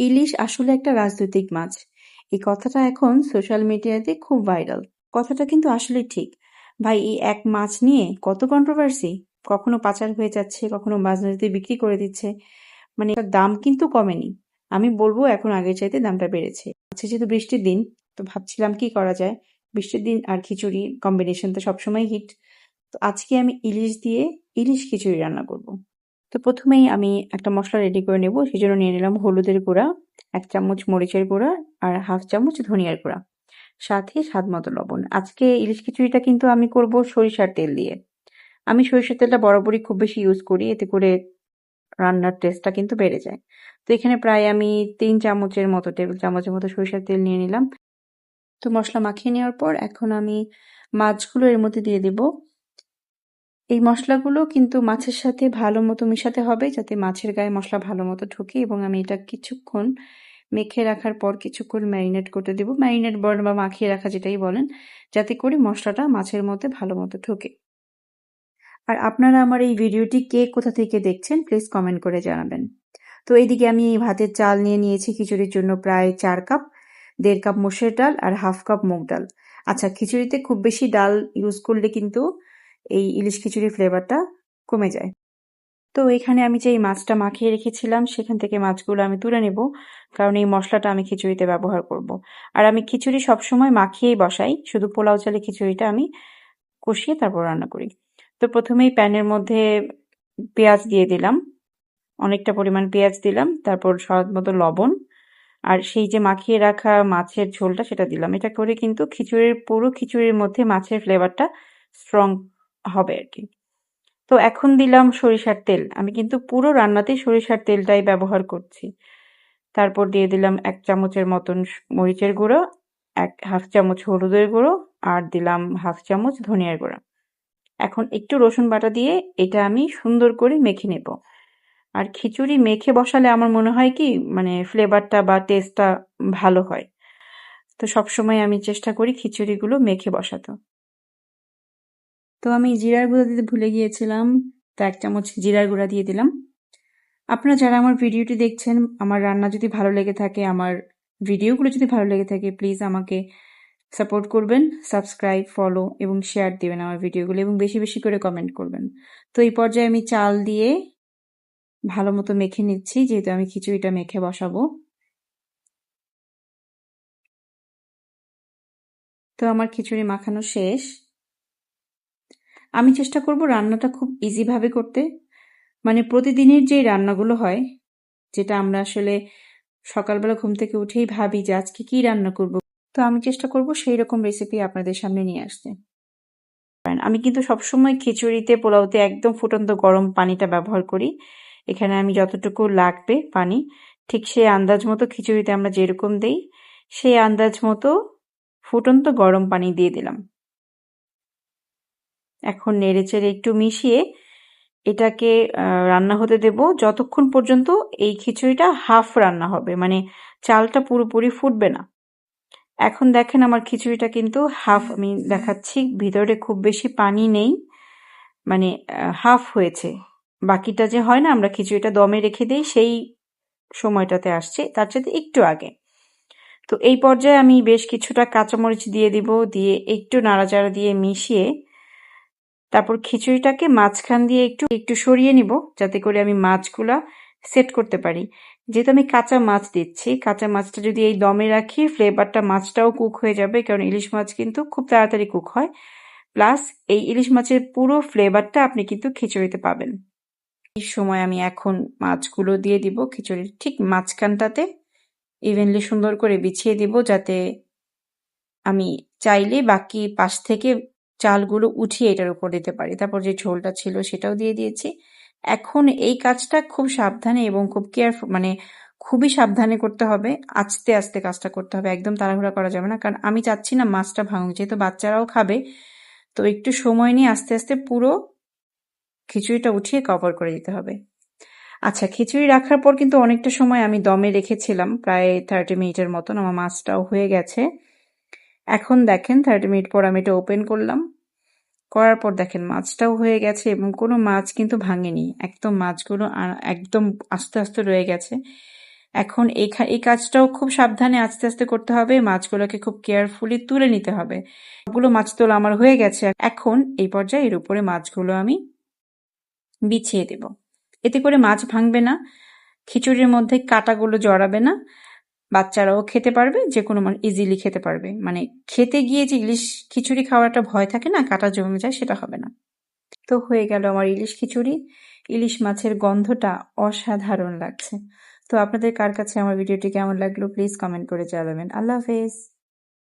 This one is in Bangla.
ইলিশ আসলে একটা রাজনৈতিক মাছ। এই কথাটা এখন সোশ্যাল মিডিয়াতে খুব ভাইরাল। কথাটা কিন্তু আসলেই ঠিক। ভাই এই এক মাছ নিয়ে কত কন্ট্রোভার্সি। কখনো পাচার হয়ে যাচ্ছে, কখনো মাঝ নদীতে বিক্রি করে দিচ্ছে। মানে এটার দাম কিন্তু কমেনি। আমি বলবো এখন আগের চাইতে দামটা বেড়েছে। আচ্ছা যেহেতু বৃষ্টির দিন, তো ভাবছিলাম কি করা যায়। বৃষ্টির দিন আর খিচুড়ি কম্বিনেশন তো সবসময় হিট। তো আজকে আমি ইলিশ দিয়ে ইলিশ খিচুড়ি রান্না করব। তো প্রথমেই আমি একটা মশলা রেডি করে নেব। সেজন্য নিয়ে নিলাম হলুদের গুঁড়া, 1 চামচ মরিচের গুঁড়া আর 1/2 চামচ ধনিয়ার গুঁড়া, সাথে স্বাদ মতো লবণ। আজকে ইলিশ খিচুড়িটা কিন্তু আমি করব সরিষার তেল দিয়ে। আমি সরিষার তেলটা বরাবরই খুব বেশি ইউজ করি, এতে করে রান্নার টেস্টটা কিন্তু বেড়ে যায়। তো এখানে প্রায় আমি 3 চামচের মতো, টেবিল চামচের মতো সরিষার তেল নিয়ে নিলাম। তো মশলা মাখিয়ে নেওয়ার পর এখন আমি মাছগুলো এর মধ্যে দিয়ে দিব। এই মশলাগুলো কিন্তু মাছের সাথে ভালো মতো মিশাতে হবে, যাতে মাছের গায়ে মশলা ভালো মতো ঢোকে, এবং আমি এটা কিছুক্ষণ মেখে রাখার পর কিছুক্ষণ ম্যারিনেট করতে দেব। ম্যারিনেট বলেন বা মাখিয়ে রাখা যেটাই বলেন, যাতে করে মশলাটা মাছের মধ্যে ভালো মতো ঢোকে। আর আপনারা আমার এই ভিডিওটি কে কোথা থেকে দেখছেন প্লিজ কমেন্ট করে জানাবেন। তো এইদিকে আমি ভাতের চাল নিয়ে নিয়েছি খিচুড়ির জন্য প্রায় 4 কাপ, 1.5 কাপ মসুর ডাল আর 1/2 কাপ মুগ ডাল। আচ্ছা খিচুড়িতে খুব বেশি ডাল ইউজ করলে কিন্তু এই ইলিশ খিচুড়ির ফ্লেভারটা কমে যায়। তো এখানে আমি যে এই মাছটা মাখিয়ে রেখেছিলাম সেখান থেকে মাছগুলো আমি তুলে নেব, কারণ এই মশলাটা আমি খিচুড়িতে ব্যবহার করব। আর আমি খিচুড়ি সবসময় মাখিয়েই বসাই, শুধু পোলাও চালে খিচুড়িটা আমি কষিয়ে তারপর রান্না করি। তো প্রথমেই প্যানের মধ্যে পেঁয়াজ দিয়ে দিলাম, অনেকটা পরিমাণ পেঁয়াজ দিলাম, তারপর স্বাদ মতো লবণ আর সেই যে মাখিয়ে রাখা মাছের ঝোলটা সেটা দিলাম। এটা করে কিন্তু পুরো খিচুড়ির মধ্যে মাছের ফ্লেভারটা স্ট্রং হবে আর কি। তো এখন দিলাম সরিষার তেল। আমি কিন্তু পুরো রান্নাতেই সরিষার তেলটাই ব্যবহার করছি। তারপর দিয়ে দিলাম 1 চামচের মতন মরিচের গুঁড়ো, 1/2 চামচ হলুদের গুঁড়ো আর দিলাম 1/2 চামচ ধনিয়ার গুঁড়া। এখন একটু রসুন বাটা দিয়ে এটা আমি সুন্দর করে মেখে নেব। আর খিচুড়ি মেখে বসালে আমার মনে হয় কি মানে ফ্লেভারটা বা টেস্টটা ভালো হয়। তো সবসময় আমি চেষ্টা করি খিচুড়িগুলো মেখে বসাতে। তো আমি জিরার গুঁড়া দিতে ভুলে গিয়েছিলাম, তো 1 চামচ জিরার গুঁড়া দিয়ে দিলাম। আপনারা যারা আমার ভিডিওটি দেখছেন, আমার রান্না যদি ভালো লেগে থাকে, আমার ভিডিওগুলো যদি ভালো লেগে থাকে, প্লিজ আমাকে সাপোর্ট করবেন, সাবস্ক্রাইব, ফলো এবং শেয়ার দিবেন আমার ভিডিওগুলো, এবং বেশি বেশি করে কমেন্ট করবেন। তো এই পর্যায়ে আমি চাল দিয়ে ভালো মতো মেখে নিচ্ছি, যেহেতু আমি খিচুড়িটা মেখে বসাবো। তো আমার খিচুড়ি মাখানো শেষ। আমি চেষ্টা করব রান্নাটা খুব ইজি ভাবে করতে। মানে প্রতিদিনের যে রান্নাগুলো হয়, যেটা আমরা আসলে সকালবেলা ঘুম থেকে উঠেই ভাবি যে আজকে কি রান্না করব, তো আমি চেষ্টা করব সেই রকম রেসিপি আপনাদের সামনে নিয়ে আসতে। আমি কিন্তু সবসময় খিচুড়িতে পোলাওতে একদম ফুটন্ত গরম পানিটা ব্যবহার করি। এখানে আমি যতটুকু লাগবে পানি, ঠিক সেই আন্দাজ মতো খিচুড়িতে আমরা যেরকম দেই সেই আন্দাজ মতো ফুটন্ত গরম পানি দিয়ে দিলাম। এখন নেড়েচেড়ে একটু মিশিয়ে এটাকে রান্না হতে দেব যতক্ষণ পর্যন্ত এই খিচুড়িটা হাফ রান্না হবে, মানে চালটা পুরোপুরি ফুটবে না। এখন দেখেন আমার খিচুড়িটা কিন্তু হাফ, আমি দেখাচ্ছি, ভিতরে খুব বেশি পানি নেই, মানে হাফ হয়েছে। বাকিটা যে হয় না আমরা খিচুড়িটা দমে রেখে দিই সেই সময়টাতে আসছে, তার সাথে একটু আগে। তো এই পর্যায়ে আমি বেশ কিছুটা কাঁচামরিচ দিয়ে দিব, দিয়ে একটু নাড়াচাড়া দিয়ে মিশিয়ে তারপর খিচুড়িটাকে মাঝখান দিয়ে একটু একটু সরিয়ে নিব, যাতে করে আমি মাছগুলা সেট করতে পারি। যেহেতু আমি কাঁচা মাছ দিচ্ছি, কাঁচা মাছটা যদি এই দমে রাখি ফ্লেভারটা মাছটাও কুক হয়ে যাবে, কারণ ইলিশ মাছ কিন্তু খুব তাড়াতাড়ি কুক হয়। প্লাস এই ইলিশ মাছের পুরো ফ্লেভারটা আপনি কিন্তু খিচুড়িতে পাবেন। এই সময় আমি এখন মাছগুলো দিয়ে দিব খিচুড়ির ঠিক মাঝখানটাতে, ইভেনলি সুন্দর করে বিছিয়ে দিব, যাতে আমি চাইলে বাকি পাশ থেকে চালগুলো উঠিয়ে এটার উপর দিতে পারি। তারপর যে ঝোলটা ছিল সেটাও দিয়ে দিয়েছি। এখন এই কাজটা খুব সাবধানে এবং খুব কেয়ারফুল, মানে খুবই সাবধানে করতে হবে, আস্তে আস্তে কাজটা করতে হবে, একদম তাড়াহুড়া করা যাবে না, কারণ আমি চাচ্ছি না মাছটা ভাঙুক, যেহেতু বাচ্চারাও খাবে। তো একটু সময় নিয়ে আস্তে আস্তে পুরো খিচুড়িটা উঠিয়ে কভার করে দিতে হবে। আচ্ছা খিচুড়ি রাখার পর কিন্তু অনেকটা সময় আমি দমে রেখেছিলাম, প্রায় 30 মিনিটের মতন। আমার মাছটাও হয়ে গেছে। এখন দেখেন 30 মিনিট পর আমি এটা ওপেন করলাম, করার পর দেখেন মাছটাও হয়ে গেছে এবং কোনো মাছ কিন্তু ভাঙেনি, একদম মাছগুলো একদম আস্তে আস্তে রয়ে গেছে। এখন এই কাজটাও খুব সাবধানে আস্তে আস্তে করতে হবে, মাছগুলোকে খুব কেয়ারফুলি তুলে নিতে হবে। সবগুলো মাছ তোলা আমার হয়ে গেছে। এখন এই পর্যায়ে এর উপরে মাছগুলো আমি বিছিয়ে দেব। এতে করে মাছ ভাঙবে না, খিচুড়ির মধ্যে কাঁটাগুলো জড়াবে না, বাচ্চারাও খেতে পারবে, যে কোনো ইজিলি খেতে পারবে। মানে খেতে গিয়ে যে ইলিশ খিচুড়ি খাওয়ার একটা ভয় থাকে না, কাঁটা জমে যায়, সেটা হবে না। তো হয়ে গেল আমার ইলিশ খিচুড়ি। ইলিশ মাছের গন্ধটা অসাধারণ লাগছে। তো আপনাদের কার কাছে আমার ভিডিওটি কেমন লাগলো প্লিজ কমেন্ট করে জানাবেন। আল্লাহ হাফেজ।